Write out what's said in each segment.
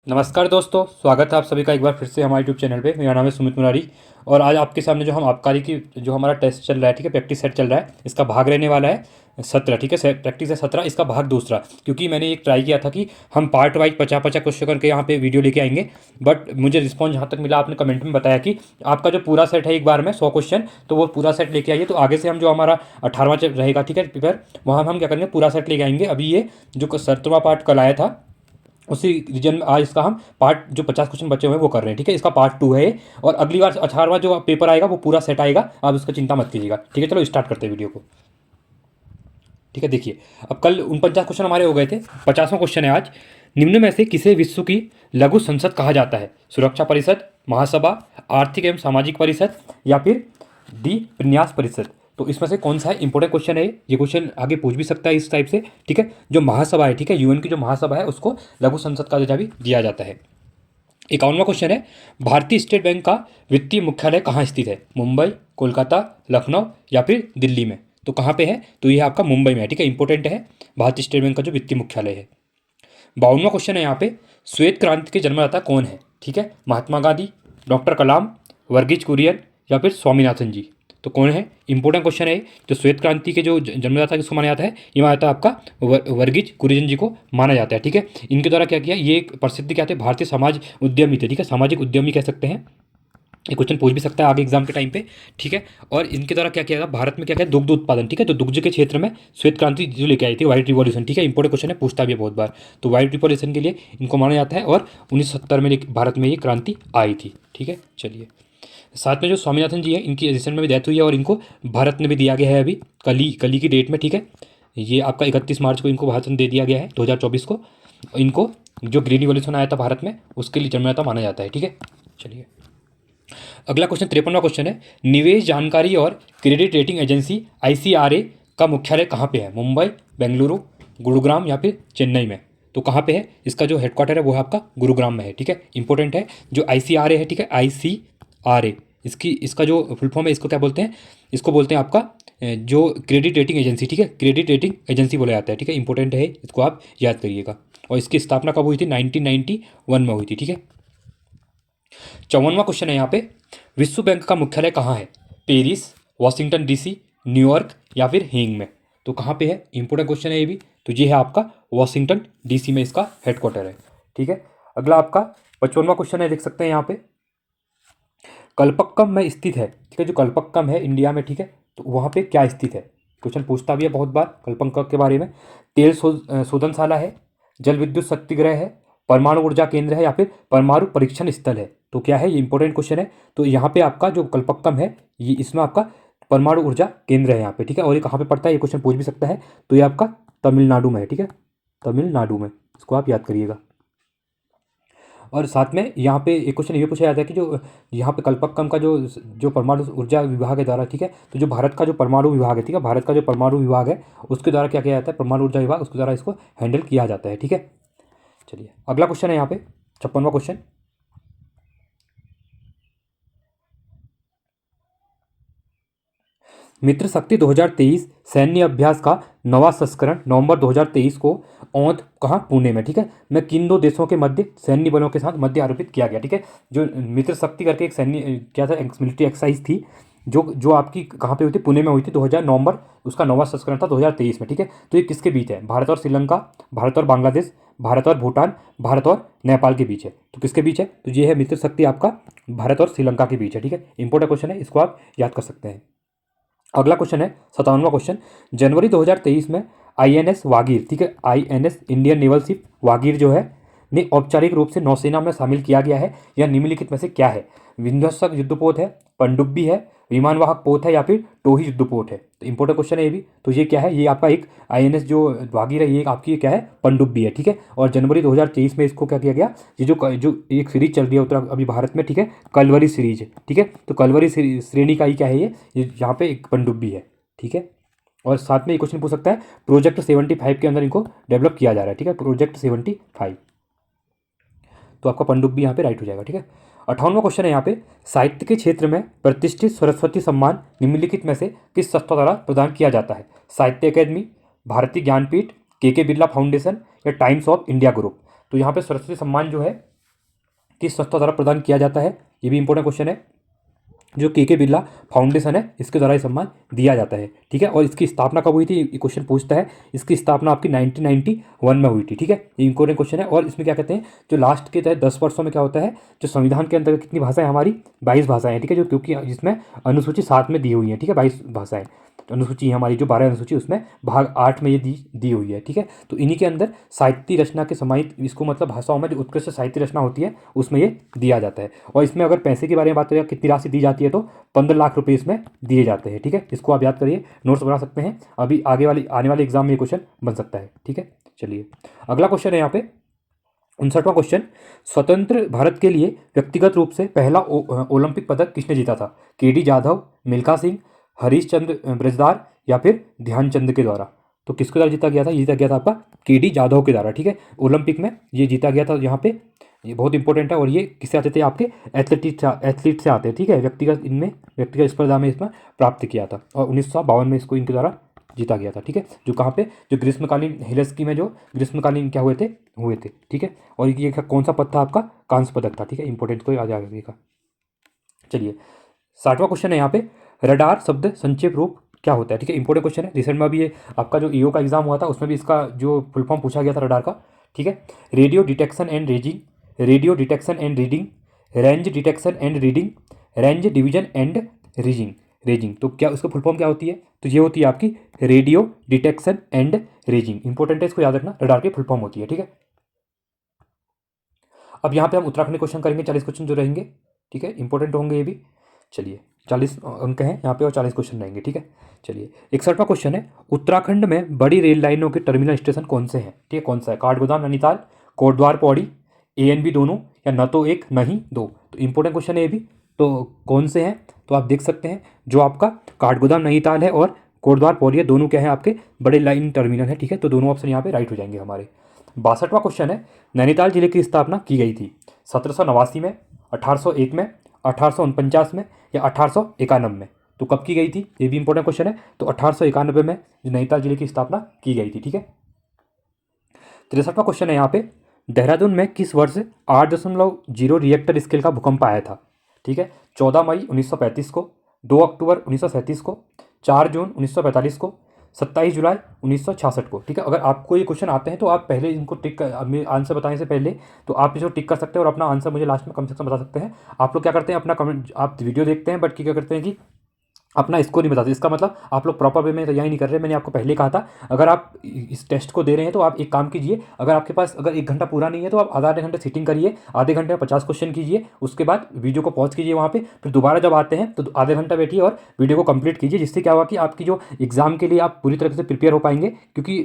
नमस्कार दोस्तों, स्वागत है आप सभी का एक बार फिर से हमारे यूट्यूब चैनल पे। मेरा नाम है सुमित मुरारी और आज आपके सामने जो हम आबकारी की जो हमारा टेस्ट चल रहा है, ठीक है, प्रैक्टिस सेट चल रहा है, इसका भाग रहने वाला है 17, ठीक है। प्रैक्टिस है 17, इसका भाग दूसरा। क्योंकि मैंने एक ट्राई किया था कि हम पार्ट वाइज 50-50 क्वेश्चन करके यहाँ पे वीडियो लेके आएंगे, बट मुझे रिस्पॉन्स जहाँ तक मिला, आपने कमेंट में बताया कि आपका जो पूरा सेट है एक बार में 100 क्वेश्चन, तो वो पूरा सेट लेके आइए। तो आगे से हम जो हमारा 18वां रहेगा, ठीक है, पेपर, वहाँ हम क्या करेंगे, पूरा सेट लेके आएंगे। अभी ये जो 17वां पार्ट कल आया था, उसी रीजन में आज इसका हम पार्ट जो 50 क्वेश्चन बचे हुए हैं वो कर रहे हैं, ठीक है। इसका पार्ट 2 है ये, और अगली बार 18वां जो पेपर आएगा वो पूरा सेट आएगा, आप उसका चिंता मत कीजिएगा, ठीक है। चलो स्टार्ट करते हैं वीडियो को, ठीक है। देखिए, अब कल 49 क्वेश्चन हमारे हो गए थे, 50वां क्वेश्चन है आज। निम्न में से किसे विश्व की लघु संसद कहा जाता है? सुरक्षा परिषद, महासभा, आर्थिक एवं सामाजिक परिषद, या फिर दी प्रन्यास परिषद। तो इसमें से कौन सा है? इंपॉर्टेंट क्वेश्चन है ये क्वेश्चन आगे पूछ भी सकता है इस टाइप से, ठीक है। जो महासभा है, ठीक है, यूएन की जो महासभा है उसको लघु संसद का दर्जा भी दिया जाता है। 51वां क्वेश्चन है, भारतीय स्टेट बैंक का वित्तीय मुख्यालय कहाँ स्थित है? मुंबई, कोलकाता, लखनऊ, या फिर दिल्ली में? तो कहाँ पे है? तो ये आपका मुंबई में है, ठीक है। इंपॉर्टेंट है भारतीय स्टेट बैंक का जो वित्तीय मुख्यालय है। 52वां क्वेश्चन है यहाँ पे, श्वेत क्रांति के जन्मदाता कौन है? ठीक है, महात्मा गांधी, डॉक्टर कलाम, वर्गीज कुरियन, या फिर स्वामीनाथन जी। तो कौन है? इंपॉर्टेंट क्वेश्चन है। जो श्वेत क्रांति के जो जन्मदाता किसको माना जाता है? ये माना जाता है आपका वर्गीज कुरियन जी को माना जाता है, ठीक है। इनके द्वारा क्या किया, ये एक प्रसिद्ध क्या थे? भारतीय समाज उद्यमी थे, ठीक है, सामाजिक उद्यमी कह सकते हैं। ये क्वेश्चन पूछ भी सकता है आगे एग्जाम के टाइम पे, ठीक है। और इनके द्वारा क्या किया था? भारत में क्या किया? दुग्ध उत्पादन, ठीक है, तो दुग्ध के क्षेत्र में श्वेत क्रांति जो लेके आई थी, व्हाइट रिवॉल्यूशन, ठीक है। इंपॉर्टेंट क्वेश्चन है, पूछता भी है बहुत बार। तो व्हाइट रिवॉल्यूशन के लिए इनको माना जाता है, और 1970 में भारत में ये क्रांति आई थी, ठीक है। चलिए, साथ में जो स्वामीनाथन जी हैं, इनकी रिसेंट में भी डेथ हुई है, और इनको भारत में भी दिया गया है अभी कल ही की डेट में, ठीक है। ये आपका 31 मार्च को इनको भारत में दे दिया गया है 2024 को। इनको जो ग्रीन रिवॉल्यूशन आया था भारत में, उसके लिए जन्मदाता माना जाता है, ठीक है। चलिए, अगला क्वेश्चन 53वां क्वेश्चन है, निवेश जानकारी और क्रेडिट रेटिंग एजेंसी आईसीआरए का मुख्यालय कहाँ पे है? मुंबई, बेंगलुरु, गुरुग्राम, या फिर चेन्नई में? तो कहाँ पे है? इसका जो हेडक्वार्टर है वो है आपका गुरुग्राम में है, ठीक है। इंपॉर्टेंट है जो आईसीआरए है, ठीक है, आईसीआरए, इसका जो फुल फॉर्म है, इसको क्या बोलते हैं? इसको बोलते हैं आपका जो क्रेडिट रेटिंग एजेंसी, ठीक है, क्रेडिट रेटिंग एजेंसी बोला जाता है, ठीक है। इंपॉर्टेंट है, इसको आप याद करिएगा। और इसकी स्थापना कब हुई थी? 1991 में हुई थी, ठीक है। 54वां क्वेश्चन है यहाँ पे, विश्व बैंक का मुख्यालय कहाँ है? पेरिस, वाशिंगटन डीसी, न्यूयॉर्क, या फिर हेंग में? तो कहाँ पे है? इंपॉर्टेंट क्वेश्चन है ये भी। तो ये है आपका वाशिंगटन डीसी में इसका हेडक्वार्टर है, ठीक है। अगला आपका 55वां क्वेश्चन है, देख सकते हैं यहाँ पे, कल्पक्कम में स्थित है, ठीक है, जो कल्पक्कम है इंडिया में, ठीक है, तो वहाँ पे क्या स्थित है? क्वेश्चन पूछता भी है बहुत बार कल्पक्कम के बारे में। तेल शोधनशाला है, जल विद्युत शक्तिगृह है, परमाणु ऊर्जा केंद्र है, या फिर परमाणु परीक्षण स्थल है? तो क्या है? ये इंपॉर्टेंट क्वेश्चन है। तो यहाँ पे आपका जो कल्पक्कम है, ये इसमें आपका परमाणु ऊर्जा केंद्र है यहाँ पे, ठीक है। और ये कहाँ पे पड़ता है? ये क्वेश्चन पूछ भी सकता है। तो ये आपका तमिलनाडु में है, ठीक है, तमिलनाडु में, इसको आप याद करिएगा। और साथ में यहाँ पे एक क्वेश्चन ये पूछा जाता है कि जो यहाँ पे कल्पक्कम का जो जो परमाणु ऊर्जा विभाग है द्वारा, ठीक है, तो जो भारत का जो परमाणु विभाग है, ठीक है, भारत का जो परमाणु विभाग है उसके द्वारा क्या किया जाता है? परमाणु ऊर्जा विभाग, उसके द्वारा इसको हैंडल किया जाता है, ठीक है। चलिए, अगला क्वेश्चन है यहाँ पे 56वां क्वेश्चन, मित्र शक्ति 2023 सैन्य अभ्यास का नवा संस्करण नवंबर 2023 को औंध कहाँ? पुणे में, ठीक है, में किन दो देशों के मध्य सैन्य बलों के साथ मध्य आरोपित किया गया, ठीक है। जो मित्र शक्ति करके एक सैन्य क्या था, मिलिट्री एक्सरसाइज थी, जो जो आपकी कहाँ पे हुई थी? पुणे में हुई थी 2000 नवंबर, उसका नवा संस्करण था 2023 में, ठीक है। तो ये किसके बीच है? भारत और श्रीलंका, भारत और बांग्लादेश, भारत और भूटान, भारत और नेपाल के बीच है। तो किसके बीच है? तो ये है मित्र शक्ति आपका भारत और श्रीलंका के बीच है, ठीक है। इंपॉर्टेंट क्वेश्चन है, इसको आप याद कर सकते हैं। अगला क्वेश्चन है 57वां क्वेश्चन, जनवरी 2023 में आईएनएस वागीर, ठीक है, INS Indian naval ship Vagir जो है ने औपचारिक रूप से नौसेना में शामिल किया गया है, या निम्नलिखित में से क्या है? विध्वंसक युद्धपोत है, पनडुब्बी है, विमानवाहक पोत है, या फिर टोही युद्धपोत है? तो इंपॉर्टेंट क्वेश्चन है ये भी। तो ये क्या है? ये आपका एक आईएनएस जो वागीर है, ये आपकी क्या है? पनडुब्बी है, ठीक है। और जनवरी 2023 में इसको क्या किया गया? ये जो एक सीरीज चल रही है उत्तर अभी भारत में, ठीक है, कलवरी सीरीज, ठीक है। तो कलवरी श्रेणी का ही क्या है? ये यहाँ पे एक पनडुब्बी है, ठीक है। और साथ में ये क्वेश्चन पूछ सकता है, प्रोजेक्ट 75 के अंदर इनको डेवलप किया जा रहा है, ठीक है, प्रोजेक्ट 75। तो आपका पनडुब्बी यहाँ पे राइट हो जाएगा, ठीक है। 58वां क्वेश्चन है यहाँ पे, साहित्य के क्षेत्र में प्रतिष्ठित सरस्वती सम्मान निम्नलिखित में से किस संस्था द्वारा प्रदान किया जाता है? साहित्य अकेदमी, भारतीय ज्ञानपीठ, के बिरला फाउंडेशन, या टाइम्स ऑफ इंडिया ग्रुप? तो यहाँ पे सरस्वती सम्मान जो है किस संस्था द्वारा प्रदान किया जाता है, ये भी इंपॉर्टेंट क्वेश्चन है। जो के बिरला फाउंडेशन है, इसके द्वारा ये सम्मान दिया जाता है, ठीक है। और इसकी स्थापना कब हुई थी, ये क्वेश्चन पूछता है। इसकी स्थापना आपकी 1991 में हुई थी, ठीक है। ये इंपॉर्टेंट क्वेश्चन है। और इसमें क्या कहते हैं, जो लास्ट के तहत 10 वर्षों में क्या होता है, जो संविधान के अंतर्गत कितनी भाषाएं हमारी 22 भाषाएं हैं, ठीक है, जो क्योंकि जिसमें अनुसूची 7 में दी हुई है, ठीक है, 22 भाषाएं। अनुसूची हमारी जो 12 अनुसूची, उसमें भाग 8 में ये दी हुई है, ठीक है। तो इन्हीं के अंदर साहित्य रचना के समाहित, इसको मतलब भाषाओं में जो उत्कृष्ट साहित्य रचना होती है उसमें ये दिया जाता है। और इसमें अगर पैसे के बारे में बात करें, कितनी राशि दी जाती है, तो 15 लाख रुपए इसमें दिए जाते हैं, ठीक है। इसको आप याद करिए, नोट्स बना सकते हैं, अभी आने वाले एग्जाम में ये क्वेश्चन बन सकता है, ठीक है। चलिए अगला क्वेश्चन है यहाँ पे 59वां क्वेश्चन, स्वतंत्र भारत के लिए व्यक्तिगत रूप से पहला ओलंपिक पदक किसने जीता था? के डी जाधव, मिल्खा सिंह, हरीश चंद्र ब्रजदार या फिर ध्यानचंद के द्वारा? तो किसके द्वारा जीता गया था? ये जीता गया था आपका के डी जाधव के द्वारा, ठीक है। ओलंपिक में ये जीता गया था। यहाँ पे ये बहुत इंपॉर्टेंट है। और ये किससे आते थे? आपके एथलीट से आते हैं, ठीक है। व्यक्तिगत स्पर्धा में इसमें प्राप्त किया था और 1952 में इसको इनके द्वारा जीता गया था, ठीक है। जो कहाँ पे, जो ग्रीष्मकालीन हेलस्की में जो ग्रीष्मकालीन क्या हुए थे, ठीक है। और ये कौन सा पद था आपका? कांस्य पदक था, ठीक है। इंपॉर्टेंट कोई आ जाएगा। चलिए 60वां क्वेश्चन है यहाँ पे, रडार शब्द संक्षेप रूप क्या होता है, ठीक है। इंपॉर्टेंट क्वेश्चन है। रिसेंट में अभी ये आपका जो ईओ का एग्जाम हुआ था, उसमें भी इसका जो फुल फॉर्म पूछा गया था रडार का, ठीक है। Radio detection and reading, range detection and reading, range division and raising. तो क्या उसका फुल फॉर्म क्या होती है? तो ये होती है आपकी radio detection and raising. Important है, इसको याद रखना, रडार की फुल फॉर्म होती है, ठीक है। अब यहाँ पे हम उत्तराखंड क्वेश्चन करेंगे, 40 क्वेश्चन जो रहेंगे, ठीक है, इंपॉर्टेंट होंगे ये भी। चलिए 40 अंक हैं यहाँ पे और 40 क्वेश्चन रहेंगे, ठीक है। चलिए 61वां क्वेश्चन है, उत्तराखंड में बड़ी रेल लाइनों के टर्मिनल स्टेशन कौन से हैं, ठीक है। कौन सा है? Kathgodam Nainital, Kotdwar Pauri, A N B दोनों, या न तो एक न ही दो? तो इंपॉर्टेंट क्वेश्चन है ये भी। तो कौन से हैं? तो आप देख सकते हैं, जो आपका काठगोदाम नैनीताल है और कोटद्वार पौड़ी है, दोनों क्या है आपके बड़े लाइन टर्मिनल है, ठीक है। तो दोनों ऑप्शन यहाँ पे राइट हो जाएंगे हमारे। 62वां क्वेश्चन है, नैनीताल जिले की स्थापना की गई थी 1789 में, 1801 में, 1849 में या 1891 में? तो कब की गई थी? ये भी इंपॉर्टेंट क्वेश्चन है। तो 1891 में जो नैनीताल जिले की स्थापना की गई थी, ठीक है। 63वां क्वेश्चन है यहाँ पे, देहरादून में किस वर्ष 8.0 रिएक्टर स्केल का भूकंप आया था, ठीक है। 14 मई 1935 को, 2 अक्टूबर 1937 को, 4 जून 1945 को, 27 जुलाई 1966 को, ठीक है। अगर आपको ये क्वेश्चन आते हैं तो आप पहले इनको टिक कर, आंसर बताने से पहले तो आप इसको टिक कर सकते हैं और अपना आंसर मुझे लास्ट में कम से कम बता सकते हैं। आप लोग क्या करते हैं, अपना कमेंट, आप वीडियो देखते हैं बट क्या करते हैं कि अपना स्कोर नहीं बताते। इसका मतलब आप लोग प्रॉपर वे में तैयारी नहीं कर रहे। मैंने आपको पहले कहा था, अगर आप इस टेस्ट को दे रहे हैं तो आप एक काम कीजिए, अगर आपके पास अगर 1 घंटा पूरा नहीं है तो आप आधे घंटे सीटिंग करिए, आधे घंटे में 50 क्वेश्चन कीजिए, उसके बाद वीडियो को पॉज कीजिए वहाँ पे, फिर दोबारा जब आते हैं तो आधे घंटा बैठिए और वीडियो को कंप्लीट कीजिए। जिससे क्या होगा कि आपकी जो एग्जाम के लिए आप पूरी तरह से प्रिपेयर हो पाएंगे। क्योंकि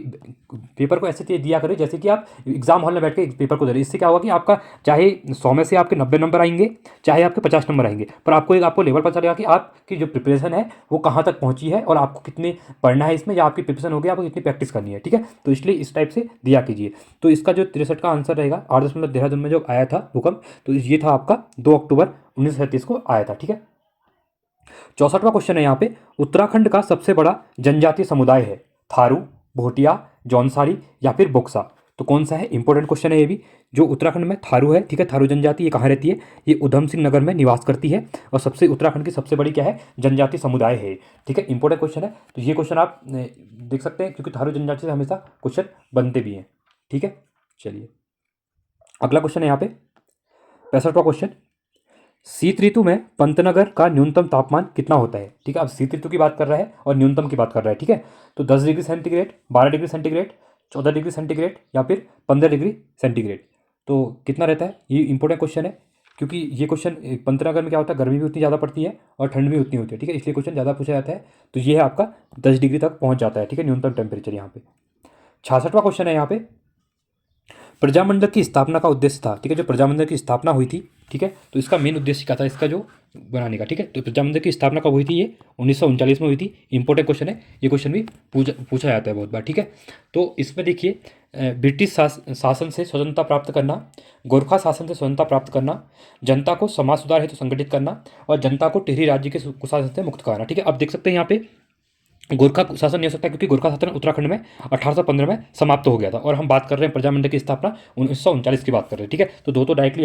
पेपर को ऐसे दिया करें जैसे कि आप एग्जाम हॉल में बैठ के पेपर को दे रहे हैं। इससे क्या होगा कि आपका चाहे 100 में से आपके 90 नंबर आएंगे, चाहे आपके 50 नंबर आएंगे, पर आपको लेवल पता चलेगा कि आपकी जो प्रिपरेशन है वो कहाँ तक पहुंची है और आपको कितने पढ़ना है इसमें, या आपकी प्रिपरेशन हो गई, आपको कितनी प्रैक्टिस करनी है, ठीक है। तो इसलिए इस टाइप से दिया कीजिए। तो इसका जो 63 का आंसर रहेगा, 8 देहरादून में जो आया था भूकंप, तो ये था आपका 2 अक्टूबर 1937 को आया था, ठीक है। 64वां क्वेश्चन है यहाँ पे, उत्तराखंड का सबसे बड़ा जनजातीय समुदाय है थारू, भोटिया, जौनसारी या फिर बोक्सा? तो कौन सा है? इंपॉर्टेंट क्वेश्चन है ये भी। जो उत्तराखंड में थारू है, ठीक है, थारू जनजाति, ये कहाँ रहती है? ये उधम सिंह नगर में निवास करती है और उत्तराखंड की सबसे बड़ी क्या है? जनजातीय समुदाय है, ठीक है। इंपॉर्टेंट क्वेश्चन है। तो ये क्वेश्चन आप देख सकते हैं क्योंकि थारू जनजाति से हमेशा क्वेश्चन बनते भी हैं, ठीक है। चलिए अगला क्वेश्चन है यहाँ पे 65वां क्वेश्चन, शीत ऋतु में पंतनगर का न्यूनतम तापमान कितना होता है, ठीक है। अब शीत ऋतु की बात कर रहा है और न्यूनतम की बात कर रहा है, ठीक है। तो 10 degree centigrade, 12 degree centigrade, 14 degree centigrade या फिर 15 डिग्री सेंटीग्रेड? तो कितना रहता है? ये इंपॉर्टेंट क्वेश्चन है क्योंकि ये क्वेश्चन पंतनगर में क्या होता है, गर्मी भी उतनी ज़्यादा पड़ती है और ठंड भी उतनी होती है, ठीक है। इसलिए क्वेश्चन ज़्यादा पूछा जाता है। तो ये है आपका 10 डिग्री तक पहुँच जाता है, ठीक है, न्यूनतम टेम्परेचर यहाँ पे। 66वां क्वेश्चन है यहाँ पे, प्रजामंडल की स्थापना का उद्देश्य था, ठीक है। जो प्रजामंडल की स्थापना हुई थी, ठीक है, तो इसका मेन उद्देश्य क्या था इसका जो बनाने का, ठीक है। तो प्रजामंडल की स्थापना कब हुई थी? ये 1939 में हुई थी। इंपॉर्टेंट क्वेश्चन है, ये क्वेश्चन भी पूछा जाता है बहुत बार, ठीक है। तो इसमें देखिए, ब्रिटिश शासन से स्वतंत्रता प्राप्त करना, गोरखा शासन से स्वतंत्रता प्राप्त करना, जनता को समाज सुधार हेतु संगठित करना और जनता को टिहरी राज्य के कुशासन से मुक्त कराना, ठीक है। अब देख सकते हैं यहाँ पे गोरखा शासन नहीं हो सकता क्योंकि गोरखा शासन उत्तराखंड में 1815 में समाप्त हो गया था, और हम बात कर रहे हैं प्रजामंडल की स्थापना 1939 की बात कर रहे हैं, ठीक है। तो दो डायरेक्टली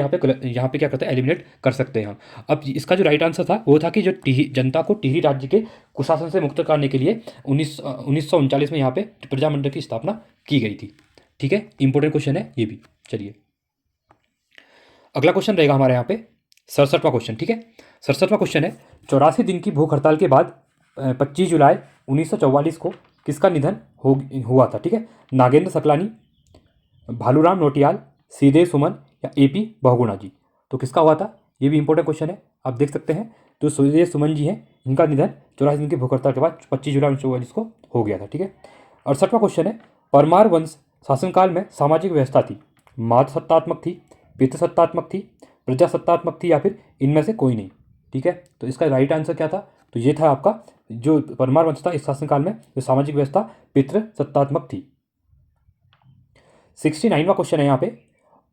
यहाँ पे क्या करते हैं, एलिमिनेट कर सकते हैं हम। अब इसका जो राइट आंसर था वो था कि जो जनता को टिहरी राज्य के कुशासन से मुक्त करने के लिए 1939 में यहाँ पे प्रजामंडल की स्थापना की गई थी, ठीक है। इंपॉर्टेंट क्वेश्चन है ये भी। चलिए अगला क्वेश्चन रहेगा हमारे यहाँ पे 67वां क्वेश्चन, ठीक है। 67वां क्वेश्चन है, 84 दिन की भूख हड़ताल के बाद 25 जुलाई 1944 को किसका निधन हुआ था, ठीक है। नागेंद्र सकलानी, भालूराम नोटियाल, सीधे सुमन या एपी बहुगुणा जी। तो किसका हुआ था, ये भी इंपॉर्टेंट क्वेश्चन है, आप देख सकते हैं। तो सीधे सुमन जी हैं, इनका निधन 84 दिन की भूख हड़ताल के बाद 25 जुलाई 1944 को हो गया था, ठीक है। 68वां क्वेश्चन है, परमार वंश शासनकाल में सामाजिक व्यवस्था थी, मातृ सत्तात्मक थी, पितृ सत्तात्मक थी, प्रजासत्तात्मक थी या फिर इनमें से कोई नहीं, ठीक है। तो इसका राइट आंसर क्या था, तो ये था आपका जो परमार वंश था इस शासनकाल में जो सामाजिक व्यवस्था पितृ सत्तात्मक थी। 69वां क्वेश्चन है यहाँ पे,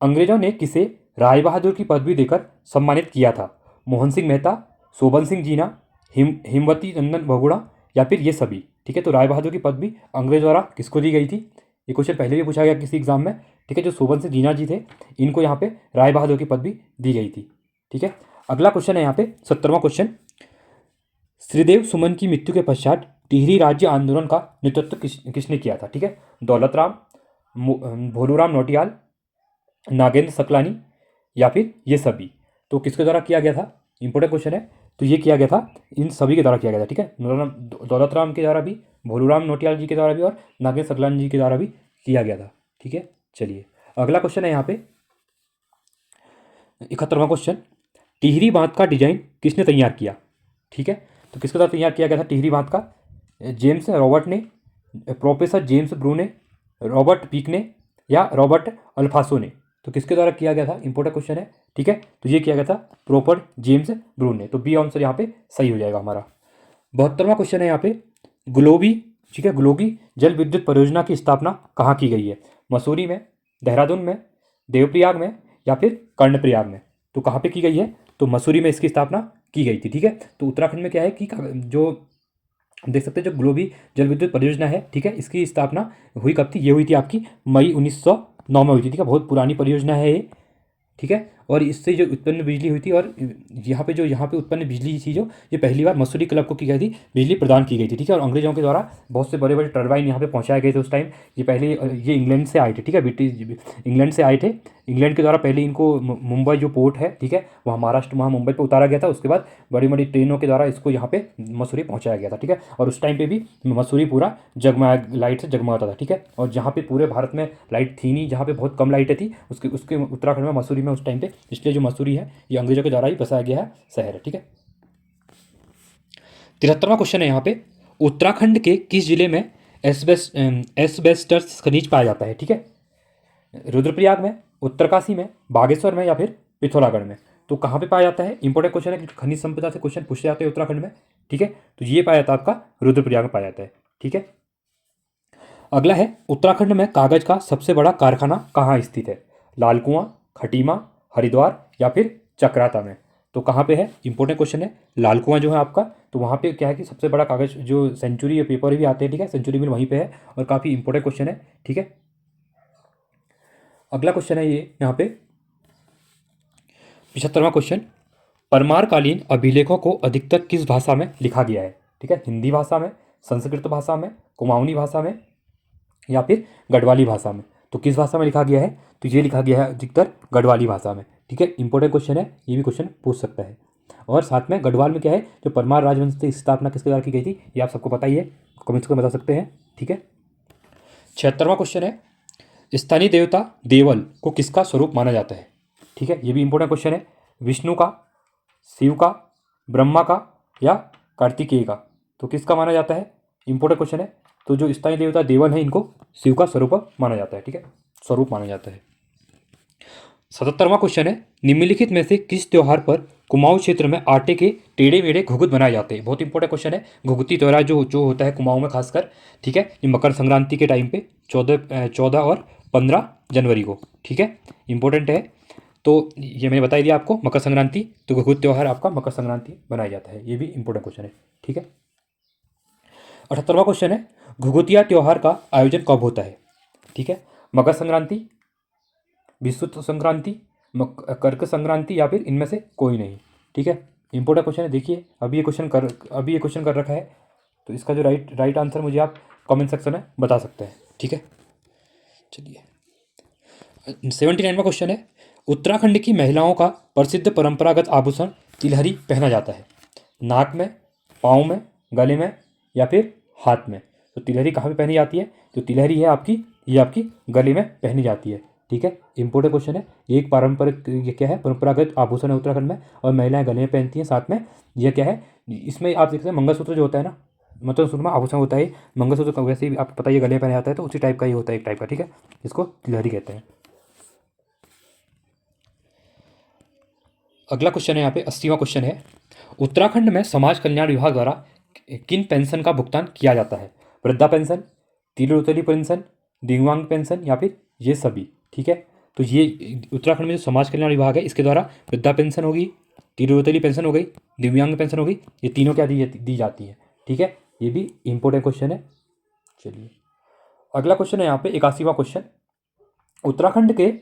अंग्रेजों ने किसे राय बहादुर की पदवी देकर सम्मानित किया था, मोहन सिंह मेहता, शोभन सिंह जीना, हिमवती नंदन बहुगुणा या फिर ये सभी, ठीक है। तो राय बहादुर की पदवी अंग्रेज द्वारा किसको दी गई थी, ये क्वेश्चन पहले भी पूछा गया किसी एग्जाम में, ठीक है। जो शोभन सिंह जीना जी थे इनको यहाँ पे राय बहादुर की पदवी दी गई थी, ठीक है। अगला क्वेश्चन है यहाँ पे 70वां क्वेश्चन, श्रीदेव सुमन की मृत्यु के पश्चात टिहरी राज्य आंदोलन का नेतृत्व किसने किया था, ठीक है। दौलत राम, भोलूराम नौटियाल, नागेंद्र सकलानी या फिर ये सभी। तो किसके द्वारा किया गया था, इंपॉर्टेंट क्वेश्चन है। तो ये किया गया था इन सभी के द्वारा किया गया था, ठीक है। दौलत राम के द्वारा भी, भोलूराम नौटियाल जी के द्वारा भी और नागेंद्र सकलानी जी के द्वारा भी किया गया था, ठीक है। चलिए अगला क्वेश्चन है यहाँ पे 71वां क्वेश्चन, टिहरी बांध का डिजाइन किसने तैयार किया, ठीक है। तो किसके द्वारा तैयार किया गया था टिहरी बांध का, जेम्स रॉबर्ट ने, प्रोफेसर जेम्स ब्रू ने, रॉबर्ट पीक ने या रॉबर्ट अल्फासो ने। तो किसके द्वारा किया गया था, इंपॉर्टेंट क्वेश्चन है, ठीक है। तो ये किया गया था प्रोपर जेम्स ब्रू ने। तो बी आंसर यहाँ पे सही हो जाएगा हमारा। 72वां क्वेश्चन है यहाँ पे, ग्लोबी, ठीक है, ग्लोबी जल विद्युत परियोजना की स्थापना कहाँ की गई है, मसूरी में, देहरादून में, देवप्रयाग में या फिर कर्णप्रयाग में। तो कहाँ पे की गई है, तो मसूरी में इसकी स्थापना की गई थी, ठीक है। तो उत्तराखंड में क्या है कि जो देख सकते हैं जो ग्लोबी जल विद्युत परियोजना है, ठीक है, इसकी स्थापना हुई कब थी, ये हुई थी आपकी मई 1909 में हुई थी, ठीक है। बहुत पुरानी परियोजना है ये, ठीक है। और इससे जो उत्पन्न बिजली हुई थी और यहाँ पे उत्पन्न बिजली थी जो, ये पहली बार मसूरी क्लब को की गई थी, बिजली प्रदान की गई थी, ठीक है। और अंग्रेजों के द्वारा बहुत से बड़े बड़े टरबाइन यहाँ पे पहुँचाए गए थे उस टाइम। ये पहले ये इंग्लैंड से आए थे, ठीक है, ब्रिटिश इंग्लैंड से आए थे। इंग्लैंड के द्वारा पहले इनको मुंबई जो पोर्ट है, ठीक है, वहाँ महाराष्ट्र, वहाँ मुंबई पर उतारा गया था। उसके बाद बड़ी बड़ी ट्रेनों के द्वारा इसको यहाँ पे मसूरी पहुँचाया गया था, ठीक है। और उस टाइम पे भी मसूरी पूरा जगमगा, लाइट से जगमगाता था, ठीक है। और जहाँ पे पूरे भारत में लाइट थी नहीं, जहाँ पे बहुत कम लाइटें थी, उसके उसके उत्तराखंड में मसूरी में उस टाइम पे, इसलिए जो मसूरी है ये अंग्रेजों के द्वारा ही बसाया गया है शहर है, ठीक है। 73वां क्वेश्चन है यहाँ पे, उत्तराखंड के किस जिले में एस्बेस्टस खनिज पाया जाता है, ठीक है। रुद्रप्रयाग में, उत्तरकाशी में, बागेश्वर में या फिर पिथौरागढ़ में। तो कहाँ पे पाया जाता है, इंपॉर्टेंट क्वेश्चन है कि खनिज संपदा से क्वेश्चन पूछे जाते हैं उत्तराखंड में, ठीक है। तो ये पाया जाता है आपका रुद्रप्रयाग में पाया जाता है, ठीक है। अगला है, उत्तराखंड में कागज का सबसे बड़ा कारखाना कहाँ स्थित है, लाल कुआं, खटीमा, हरिद्वार या फिर चक्राता में। तो कहाँ पे है, इंपॉर्टेंट क्वेश्चन है। लाल कुआं जो है आपका, तो वहाँ पे क्या है कि सबसे बड़ा कागज जो सेंचुरी या पेपर भी आते हैं, ठीक है, सेंचुरी मिल वहीं पे है और काफ़ी इंपॉर्टेंट क्वेश्चन है, ठीक है। अगला क्वेश्चन है ये यहाँ पे 75वां क्वेश्चन, परमारकालीन अभिलेखों को अधिकतर किस भाषा में लिखा गया है, ठीक है। हिंदी भाषा में, संस्कृत भाषा में, कुमाऊनी भाषा में या फिर गढ़वाली भाषा में। तो किस भाषा में लिखा गया है, तो ये लिखा गया है अधिकतर गढ़वाली भाषा में, ठीक है। इंपॉर्टेंट क्वेश्चन है, ये भी क्वेश्चन पूछ सकता है। और साथ में गढ़वाल में क्या है, जो परमार राजवंश की स्थापना किसके द्वारा की गई थी, ये आप सबको पता ही है, कमेंट्स में बता सकते हैं, ठीक है। 76वां क्वेश्चन है, स्थानीय देवता देवल को किसका स्वरूप माना जाता है, ठीक है। ये भी इंपॉर्टेंट क्वेश्चन है, विष्णु का, शिव का, ब्रह्मा का या कार्तिकेय का। तो किसका माना जाता है, इंपॉर्टेंट क्वेश्चन है। तो जो स्थानीय देवता देवल है इनको शिव का स्वरूप माना जाता है, ठीक है, स्वरूप माना जाता है। 77वां क्वेश्चन है, निम्नलिखित में से किस त्योहार पर कुमाऊं क्षेत्र में आटे के टेढ़े मेढ़े घुघुत बनाए जाते हैं। बहुत इंपॉर्टेंट क्वेश्चन है। घुघुती त्योहार जो जो होता है कुमाऊं में खासकर, ठीक है, ये मकर संक्रांति के टाइम पे 14 और 15 जनवरी को, ठीक है, इंपॉर्टेंट है। तो ये मैंने बता दिया आपको, मकर संक्रांति, तो घुघुत त्यौहार आपका मकर संक्रांति बनाया जाता है, ये भी इंपॉर्टेंट क्वेश्चन है, ठीक है। 78वां क्वेश्चन है, घुघुतिया त्यौहार का आयोजन कब होता है? ठीक है, मकर संक्रांति, विषुवत संक्रांति, कर्क संक्रांति या फिर इनमें से कोई नहीं। ठीक है, इंपॉर्टेंट क्वेश्चन है। देखिए अभी ये क्वेश्चन कर रखा है, तो इसका जो राइट आंसर मुझे आप कमेंट सेक्शन में बता सकते हैं। ठीक है, चलिए 79वां क्वेश्चन है, उत्तराखंड की महिलाओं का प्रसिद्ध परंपरागत आभूषण तिलहरी पहना जाता है। नाक में, पाँव में, गले में या फिर हाथ में। तो तिलहरी कहाँ पे पहनी जाती है? जो तिलहरी है आपकी, ये आपकी गले में पहनी जाती है। ठीक है, इंपॉर्टेंट क्वेश्चन है। एक पारंपरिक, ये क्या है, परंपरागत आभूषण है उत्तराखंड में, और महिलाएं गले में पहनती हैं साथ में। ये क्या है, इसमें आप देख सकते हैं मंगलसूत्र जो होता है ना, मतलब सूत्र में आभूषण होता है, मंगलसूत्र का वैसे ही आपको पता है ये गले में पहना जाता है, तो उसी टाइप का ही होता है, एक टाइप का। ठीक है, इसको तिलहरी कहते हैं। अगला क्वेश्चन है यहाँ पे 80वां क्वेश्चन है, उत्तराखंड में समाज कल्याण विभाग द्वारा किन पेंशन का भुगतान किया जाता है? वृद्धा पेंशन, तीन पेंशन, दिव्यांग पेंशन या फिर ये सभी। ठीक है, तो ये उत्तराखंड में जो समाज कल्याण विभाग है, इसके द्वारा वृद्धा पेंशन होगी, तीन पेंशन हो गई, दिव्यांग पेंशन हो गई, ये तीनों क्या दी जाती है। ठीक है, ये भी इंपॉर्टेंट क्वेश्चन है। चलिए अगला क्वेश्चन है यहाँ पे 81वां क्वेश्चन, उत्तराखंड के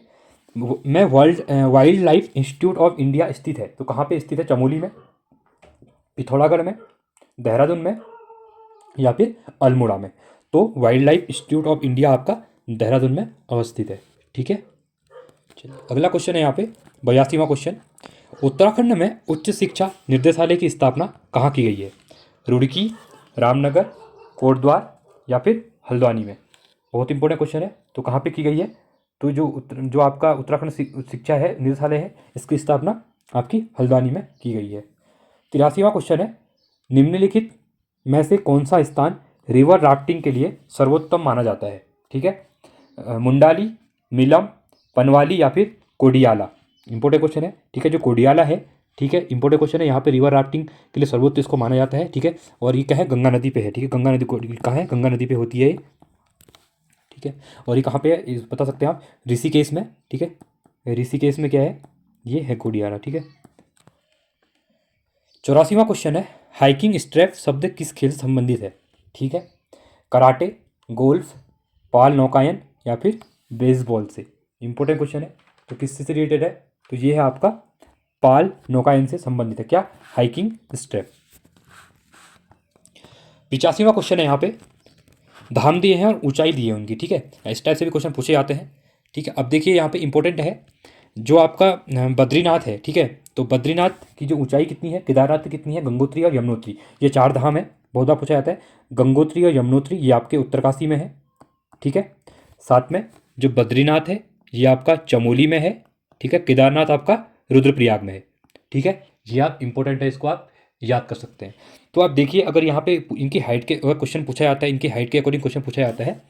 में wild life institute of India स्थित है, तो कहाँ पे स्थित है? चमोली में, पिथौरागढ़ में, देहरादून में या फिर अल्मोड़ा में। तो wild life institute of India आपका देहरादून में अवस्थित है। ठीक है, चलिए अगला क्वेश्चन है यहाँ पे 82वां क्वेश्चन, उत्तराखंड में उच्च शिक्षा निर्देशालय की स्थापना कहाँ की गई है? रुड़की, रामनगर, कोटद्वार या फिर हल्द्वानी में। बहुत इंपॉर्टेंट क्वेश्चन है, तो कहाँ पे की गई है? तो जो आपका उत्तराखंड शिक्षा है, निदेशालय है, इसकी स्थापना आपकी हल्द्वानी में की गई है। 83वां क्वेश्चन है, निम्नलिखित में से कौन सा स्थान रिवर राफ्टिंग के लिए सर्वोत्तम माना जाता है? ठीक है, मुंडाली, मिलम, पनवाली या फिर कोडियाला। इंपॉर्टेंट क्वेश्चन है। ठीक है, जो कोडियाला है, ठीक है, इंपॉर्टेंट क्वेश्चन है। यहाँ पे रिवर राफ्टिंग के लिए सर्वोत्तम इसको माना जाता है। ठीक है, और ये क्या है? गंगा नदी पे है। ठीक है, गंगा नदी कहाँ है? गंगा नदी पे होती है ये। ठीक है, और ये कहाँ पे है बता सकते हैं आप? ऋषिकेश में। ठीक है, ऋषिकेश में क्या है? ये है कोडियाला। ठीक है, 84वां क्वेश्चन है, हाइकिंग स्ट्रैप शब्द किस खेल से संबंधित है? ठीक है, कराटे, गोल्फ, पाल नौकायन या फिर बेसबॉल से। इंपॉर्टेंट क्वेश्चन है, तो किससे से रिलेटेड है? तो ये है आपका पाल नौकायन से संबंधित है। क्या? Hiking strap. 85वां क्वेश्चन है यहाँ पे, धाम दिए हैं और ऊंचाई दी है उनकी। ठीक है, इस टाइप से भी क्वेश्चन पूछे जाते हैं। ठीक है, अब देखिए यहाँ पे इंपॉर्टेंट है, जो आपका बद्रीनाथ है। ठीक है, तो बद्रीनाथ की जो ऊंचाई कितनी है, केदारनाथ की कितनी है, गंगोत्री और यमुनोत्री, ये 4 धाम है। बहुत बार पूछा जाता है। गंगोत्री और यमुनोत्री ये आपके उत्तरकाशी में है। ठीक है, साथ में जो बद्रीनाथ है ये आपका चमोली में है। ठीक है, केदारनाथ आपका रुद्रप्रयाग में है। ठीक है, ये आप इंपॉर्टेंट है, इसको आप याद कर सकते हैं। तो आप देखिए, अगर यहाँ पे इनकी हाइट के अगर क्वेश्चन पूछा जाता है, इनकी हाइट के अकॉर्डिंग क्वेश्चन पूछा जाता है,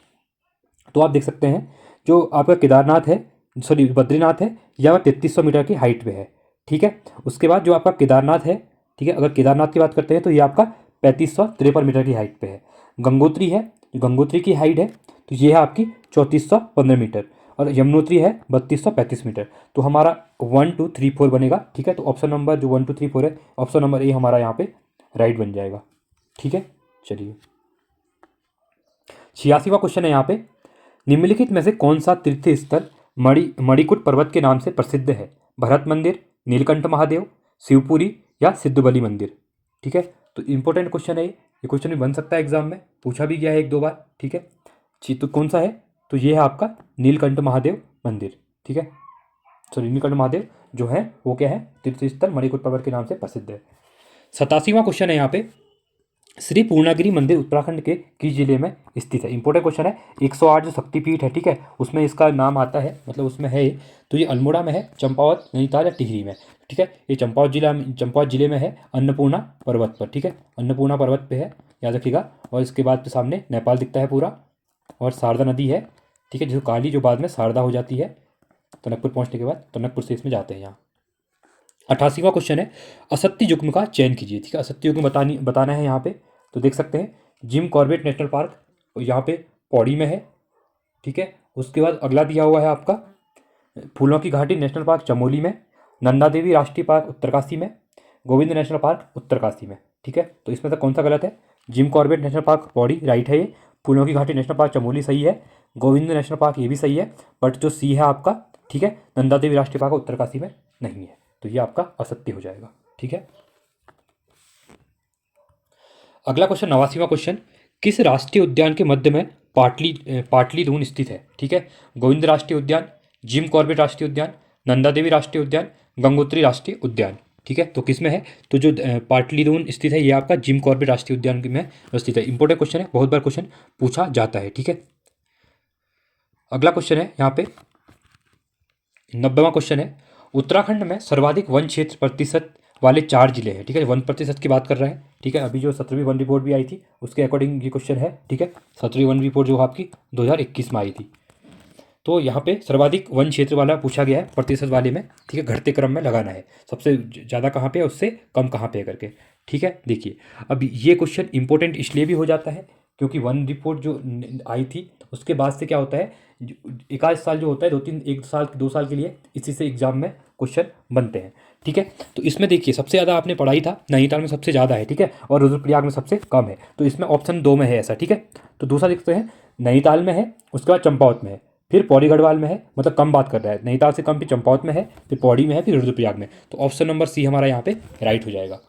तो आप देख सकते हैं जो आपका केदारनाथ है, सॉरी बद्रीनाथ है, यह 3300 मीटर की हाइट पे है। ठीक है, उसके बाद जो आपका केदारनाथ है, ठीक है, अगर केदारनाथ की बात करते हैं तो ये आपका 3553 मीटर की हाइट पे है। गंगोत्री है, गंगोत्री की हाइट है तो ये है आपकी 3415 मीटर, और यमुनोत्री है 3235 मीटर। तो हमारा 1 2 3 4 बनेगा। ठीक है, तो ऑप्शन नंबर जो 1 2 3 4 है, ऑप्शन नंबर ए हमारा यहाँ पे राइट बन जाएगा। ठीक है, चलिए 86वां क्वेश्चन है यहाँ पे, निम्नलिखित में से कौन सा तीर्थ स्थल मणिकूट पर्वत के नाम से प्रसिद्ध है? भरत मंदिर, नीलकंठ महादेव, शिवपुरी या सिद्धबली मंदिर। ठीक है, तो इंपॉर्टेंट क्वेश्चन है ये क्वेश्चन भी बन सकता है एग्जाम में, पूछा भी गया है 1 2 बार। ठीक है, तो कौन सा है? तो ये है आपका नीलकंठ महादेव मंदिर। ठीक है, सॉरी नीलकंठ महादेव जो है वो क्या है? तीर्थ स्थल मणिकूट पर्वत के नाम से प्रसिद्ध है। 87वां क्वेश्चन है यहाँ पे, श्री पूर्णागिरि मंदिर उत्तराखंड के किस जिले में स्थित है? इंपॉर्टेंट क्वेश्चन है। 108 जो शक्तिपीठ है, ठीक है, उसमें इसका नाम आता है, मतलब उसमें है। तो ये अल्मोड़ा में है, चंपावत, नैनीताल या टिहरी में। ठीक है, ये चंपावत जिले में है, अन्नपूर्णा पर्वत पर। ठीक है, अन्नपूर्णा पर्वत पे है, याद रखिएगा। और इसके बाद तो सामने नेपाल दिखता है पूरा, और शारदा नदी है। ठीक है, जो काली, जो बाद में शारदा हो जाती है टनकपुर पहुँचने के बाद, टनकपुर से इसमें जाते हैं यहाँ। 88वां क्वेश्चन है, असत्य युग्म का चयन कीजिए। ठीक है, असत्य युग्म बताना है यहाँ पे। तो देख सकते हैं जिम कॉर्बेट नेशनल पार्क यहाँ पे पौड़ी में है। ठीक है, उसके बाद अगला दिया हुआ है आपका फूलों की घाटी नेशनल पार्क चमोली में, नंदा देवी राष्ट्रीय पार्क उत्तरकाशी में, गोविंद नेशनल पार्क उत्तरकाशी में। ठीक है, तो इसमें से कौन सा गलत है? Jim Corbett national park Pauri right है ये। फूलों की घाटी नेशनल पार्क चमोली सही है। गोविंद नेशनल पार्क ये भी सही है, बट जो सी है आपका, ठीक है, नंदा देवी राष्ट्रीय पार्क उत्तरकाशी में नहीं है, तो ये आपका असत्य हो जाएगा। ठीक है, अगला क्वेश्चन 89वां क्वेश्चन, किस राष्ट्रीय उद्यान के मध्य में पाटली दून स्थित है? ठीक है, गोविंद राष्ट्रीय उद्यान, जिम कॉर्बेट राष्ट्रीय उद्यान, नंदा देवी राष्ट्रीय उद्यान, गंगोत्री राष्ट्रीय उद्यान। ठीक है, तो किस में है? तो जो पाटली दून स्थित है ये आपका जिम कॉर्बेट राष्ट्रीय उद्यान में स्थित है। इंपॉर्टेंट क्वेश्चन है, बहुत बार क्वेश्चन पूछा जाता है। ठीक है, अगला क्वेश्चन है यहाँ पे 90वां क्वेश्चन है, उत्तराखंड में सर्वाधिक वन क्षेत्र प्रतिशत वाले 4 जिले हैं। ठीक है, 1% की बात कर रहे हैं। ठीक है, अभी जो 17वीं वन रिपोर्ट भी आई थी उसके अकॉर्डिंग ये क्वेश्चन है। ठीक है, 17वीं वन रिपोर्ट जो आपकी 2021 में आई थी, तो यहाँ पे सर्वाधिक वन क्षेत्र वाला पूछा गया है प्रतिशत वाले में। ठीक है, घटते क्रम में लगाना है, सबसे ज़्यादा कहाँ पे है उससे कम कहाँ पे करके। ठीक है, देखिए अब ये क्वेश्चन इंपॉर्टेंट इसलिए भी हो जाता है क्योंकि वन रिपोर्ट जो आई थी उसके बाद से क्या होता है, एक आध साल जो होता है, 2 साल के लिए इसी से एग्जाम में क्वेश्चन बनते हैं। ठीक है, तो इसमें देखिए सबसे ज़्यादा आपने पढ़ाई था नैनीताल में सबसे ज़्यादा है। ठीक है, और रुद्रप्रयाग में सबसे कम है, तो इसमें ऑप्शन 2 में है ऐसा। ठीक है, तो दूसरा देखते हैं, नैनीताल में है, उसके बाद चंपावत में है, फिर पौड़ी गढ़वाल में है, मतलब कम बात कर रहा है, नैनीताल से कम, फिर चंपावत में है, फिर पौड़ी में है, फिर रुद्रप्रयाग में। तो ऑप्शन नंबर सी हमारा यहाँ पे राइट हो जाएगा।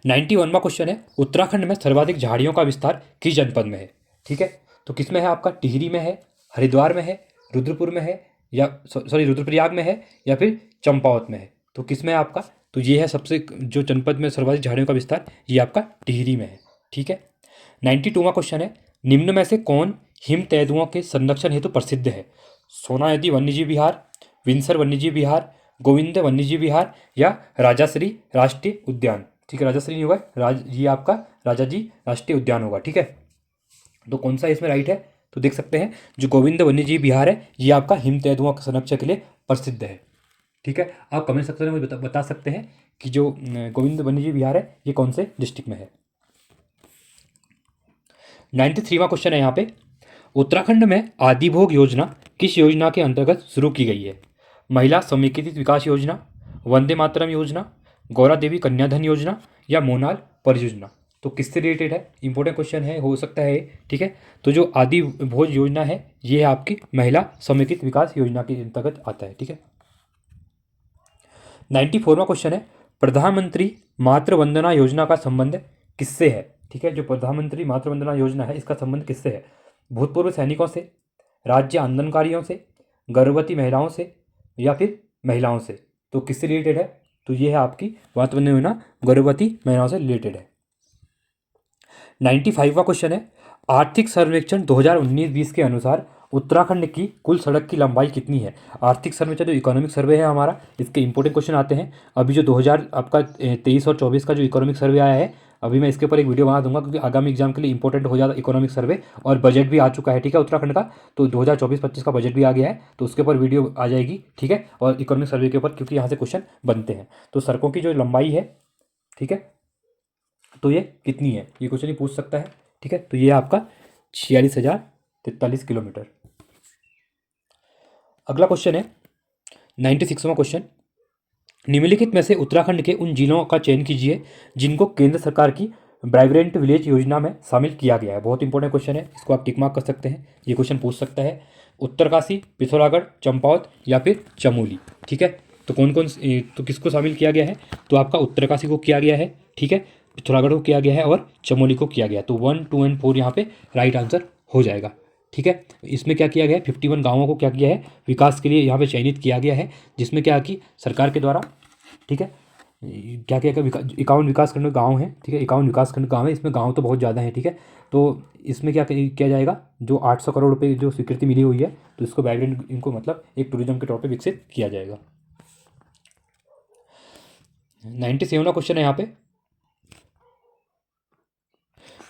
91वां क्वेश्चन है, उत्तराखंड में सर्वाधिक झाड़ियों का विस्तार किस जनपद में है? ठीक है, तो किस में है आपका? टिहरी में है, हरिद्वार में है, रुद्रपुर में है, या सॉरी रुद्रप्रयाग में है, या फिर चंपावत में है। तो किस में है आपका? तो ये है सबसे जो जनपद में सर्वाधिक झाड़ियों का विस्तार, ये आपका टिहरी में है। ठीक है, 92वां क्वेश्चन है, निम्न में से कौन हिम तेंदुओं के संरक्षण हेतु प्रसिद्ध है? सोनायदी वन्यजीव विहार, विंसर वन्यजीव विहार, गोविंद वन्यजीव विहार, या राजाश्री राष्ट्रीय उद्यान। ठीक है, राजाश्री नहीं होगा, ये आपका राजाजी राष्ट्रीय उद्यान होगा। ठीक है, तो कौन सा इसमें राइट है? तो देख सकते हैं जो गोविंद वन्यजीव विहार है ये आपका हिम तेंदुओं के संरक्षण के लिए प्रसिद्ध है। ठीक है, आप कमेंट सेक्शन में मुझे बता सकते हैं कि जो गोविंद वन्यजीव विहार है ये कौन से डिस्ट्रिक्ट में है। 93वां क्वेश्चन है यहाँ पे, उत्तराखंड में आदिभोग योजना किस योजना के अंतर्गत शुरू की गई है? महिला समेकित विकास योजना, वंदे मातरम योजना, गौरा देवी कन्याधन योजना, या मोनाल परियोजना। तो किससे रिलेटेड है? इंपॉर्टेंट क्वेश्चन है, हो सकता है। ठीक है, तो जो आदि भोज योजना है ये है आपकी महिला समेकित विकास योजना के अंतर्गत आता है। ठीक है, 94वां क्वेश्चन है, प्रधानमंत्री मातृ वंदना योजना का संबंध किससे है? ठीक है, जो प्रधानमंत्री मातृ वंदना योजना है इसका संबंध किससे है? भूतपूर्व सैनिकों से, राज्य आंदोलनकारियों से, गर्भवती महिलाओं से, या फिर महिलाओं से। तो किससे रिलेटेड है? तो ये है आपकी मातृ वंदना योजना गर्भवती महिलाओं से रिलेटेड है। 95वां क्वेश्चन है, आर्थिक सर्वेक्षण 2019-20 के अनुसार उत्तराखंड की कुल सड़क की लंबाई कितनी है? आर्थिक सर्वेक्षण जो इकोनॉमिक सर्वे है हमारा, इसके इंपॉर्टेंट क्वेश्चन आते हैं। अभी जो 2000 आपका 23 और 24 का जो इकोनॉमिक सर्वे आया है, अभी मैं इसके ऊपर एक वीडियो बना दूंगा क्योंकि आगामी एग्जाम के लिए इंपॉर्टेंट हो जाता है इकोनॉमिक सर्वे, और बजट भी आ चुका है। ठीक है, उत्तराखंड का तो 2024-25 का बजट भी आ गया है, तो उसके ऊपर वीडियो आ जाएगी। ठीक है, और इकोनॉमिक सर्वे के ऊपर, क्योंकि यहाँ से क्वेश्चन बनते हैं। तो सड़कों की जो लंबाई है, ठीक है, तो ये कितनी है ये क्वेश्चन ही पूछ सकता है। ठीक है, तो ये आपका 46,043 किलोमीटर। अगला क्वेश्चन है 96वां क्वेश्चन, निम्नलिखित में से उत्तराखंड के उन जिलों का चयन कीजिए जिनको केंद्र सरकार की वाइब्रेंट विलेज योजना में शामिल किया गया है। बहुत इंपॉर्टेंट क्वेश्चन है, इसको आप टिक मार्क कर सकते हैं, ये क्वेश्चन पूछ सकता है। उत्तरकाशी, पिथौरागढ़, चंपावत, या फिर चमोली। ठीक है, तो कौन कौन तो किसको शामिल किया गया है? तो आपका उत्तरकाशी को किया गया है, ठीक है, पिथौरागढ़ को किया गया है, और चमोली को किया गया है। तो 1, 2 एंड 4 यहाँ पे राइट आंसर हो जाएगा। ठीक है, इसमें क्या किया गया है? 51 गाँवों को क्या किया है? विकास के लिए यहाँ पे चयनित किया गया है, जिसमें क्या कि सरकार के द्वारा, ठीक है, क्या क्या क्या 51 विकासखंड गाँव हैं। ठीक है, 51 विकासखंड गाँव है, इसमें गाँव तो बहुत ज़्यादा है। ठीक है, तो इसमें क्या किया जाएगा? जो 800 करोड़ रुपए जो स्वीकृति मिली हुई है, तो इसको वाइब्रेंट, इनको मतलब एक टूरिज्म के तौर पे विकसित किया जाएगा। 97वां क्वेश्चन है यहाँ पे,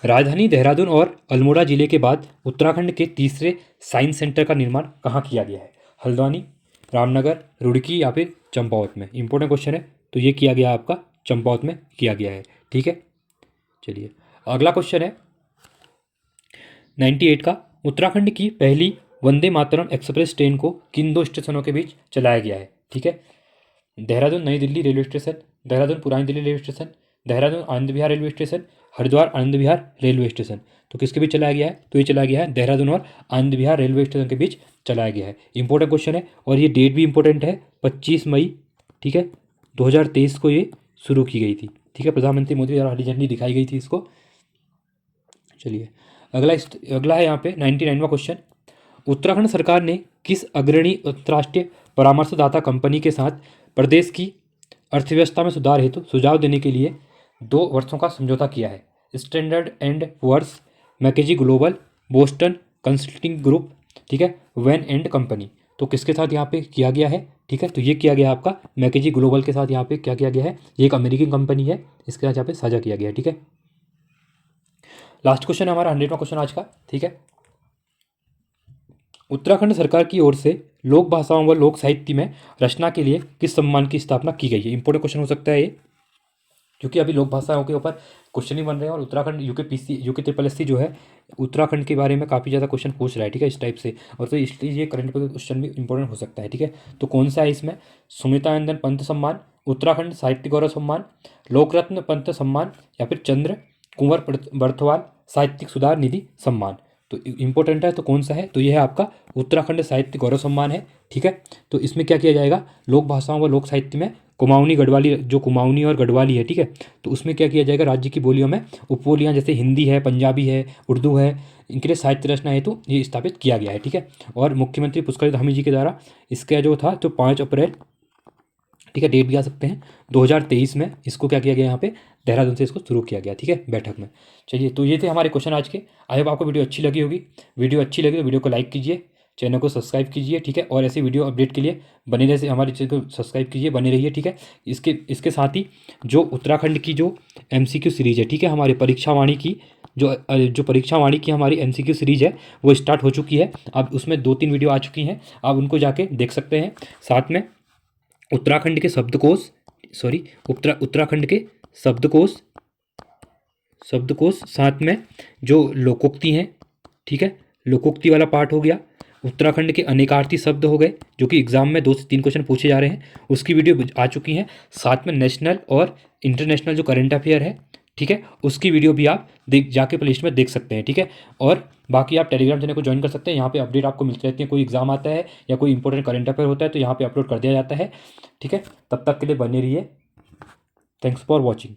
राजधानी देहरादून और अल्मोड़ा जिले के बाद उत्तराखंड के तीसरे साइंस सेंटर का निर्माण कहाँ किया गया है? हल्द्वानी, रामनगर, रुड़की, या फिर चंपावत में। इंपॉर्टेंट क्वेश्चन है, तो ये किया गया आपका चंपावत में किया गया है। ठीक है, चलिए अगला क्वेश्चन है 98 का, उत्तराखंड की पहली वंदे मातरम एक्सप्रेस ट्रेन को किन 2 स्टेशनों के बीच चलाया गया है? ठीक है, देहरादून नई दिल्ली रेलवे स्टेशन, देहरादून पुरानी Delhi railway station, Dehradun Anand Vihar railway station, Haridwar Anand Vihar railway station. तो किसके बीच चलाया गया है? तो ये चलाया गया है देहरादून और आनंद विहार रेलवे स्टेशन के बीच चलाया गया है। इंपॉर्टेंट क्वेश्चन है और ये डेट भी इंपॉर्टेंट है, 25 मई, ठीक है, 2023 को ये शुरू की गई थी, ठीक है। प्रधानमंत्री मोदी द्वारा हरी झंडी दिखाई गई थी इसको। चलिए अगला है यहाँ पे 99वां क्वेश्चन। उत्तराखंड सरकार ने किस अग्रणी अंतर्राष्ट्रीय परामर्शदाता कंपनी के साथ प्रदेश की अर्थव्यवस्था में सुधार हेतु सुझाव देने के लिए 2 वर्षों का समझौता किया है? Standard and poor's, McKinsey global, Boston consulting group, ठीक है, वैन एंड कंपनी। तो किसके साथ यहाँ पे किया गया है? ठीक है, तो ये किया गया आपका मैकेजी ग्लोबल के साथ। यहाँ पे क्या किया गया है? ये एक अमेरिकन कंपनी है, इसके साथ यहाँ पे साझा किया गया है, ठीक है। लास्ट क्वेश्चन है हमारा 100वां क्वेश्चन आज का, ठीक है। उत्तराखंड सरकार की ओर से लोक भाषाओं व लोक साहित्य में रचना के लिए किस सम्मान की स्थापना की गई है? इंपॉर्टेंट क्वेश्चन हो सकता है ये, क्योंकि अभी लोक भाषाओं के ऊपर क्वेश्चन ही बन रहे हैं और Uttarakhand UK triple S C जो है उत्तराखंड के बारे में काफ़ी ज़्यादा क्वेश्चन पूछ रहा है, ठीक है, इस टाइप से। और तो इसलिए ये करंट अफेयर क्वेश्चन भी इंपॉर्टेंट हो सकता है, ठीक है। तो कौन सा है इसमें? सुमिता नंदन पंत सम्मान, उत्तराखंड साहित्य गौरव सम्मान, लोकरत्न पंत सम्मान, या फिर चंद्र कुंवर बर्थवाल साहित्यिक सुधार निधि सम्मान। तो इंपॉर्टेंट है, तो कौन सा है? तो यह है आपका उत्तराखंड साहित्य गौरव सम्मान है, ठीक है। तो इसमें क्या किया जाएगा? लोक भाषाओं व लोक साहित्य में कुमाऊनी गढ़वाली, जो कुमाऊनी और गढ़वाली है, ठीक है, तो उसमें क्या किया जाएगा? राज्य की बोलियों में उपबोलियाँ जैसे हिंदी है, पंजाबी है, उर्दू है, इनके लिए साहित्य रचना हेतु ये स्थापित किया गया है, ठीक है। और मुख्यमंत्री पुष्कर धामी जी के द्वारा इसका जो था तो 5 अप्रैल, ठीक है, डेट भी आ सकते हैं, 2023 में इसको क्या किया गया? यहाँ पे देहरादून से इसको शुरू किया गया, ठीक है, बैठक में। चलिए, तो ये थे हमारे क्वेश्चन आज के। आई होप आपको वीडियो अच्छी लगी होगी। वीडियो अच्छी लगी तो वीडियो को लाइक कीजिए, चैनल को सब्सक्राइब कीजिए, ठीक है, और ऐसे वीडियो अपडेट के लिए बने रहे, हमारे चैनल को सब्सक्राइब कीजिए, बने रहिए, ठीक है। इसके साथ ही जो उत्तराखंड की जो MCQ सीरीज़ है, ठीक है, हमारी परीक्षा वाणी की जो परीक्षा वाणी की हमारी MCQ सीरीज़ है वो स्टार्ट हो चुकी है। अब उसमें 2-3 वीडियो आ चुकी हैं, आप उनको जाके देख सकते हैं। साथ में उत्तराखंड के शब्दकोश, सॉरी, उत्तराखंड के शब्दकोश, साथ में जो लोकोक्ति हैं, ठीक है, लोकोक्ति वाला पार्ट हो गया। उत्तराखंड के अनेकार्थी शब्द हो गए, जो कि एग्जाम में 2 से 3 क्वेश्चन पूछे जा रहे हैं, उसकी वीडियो आ चुकी हैं। साथ में नेशनल और इंटरनेशनल जो करंट अफेयर है, ठीक है, उसकी वीडियो भी आप जाके प्लेलिस्ट में देख सकते हैं, ठीक है। और बाकी आप टेलीग्राम चैनल को ज्वाइन कर सकते हैं, यहाँ पे अपडेट आपको मिलती रहती है। कोई एग्जाम आता है या कोई इंपॉर्टेंट करंट अफेयर होता है तो यहाँ पे अपलोड कर दिया जाता है, ठीक है। तब तक के लिए बने रहिए। Thanks for watching.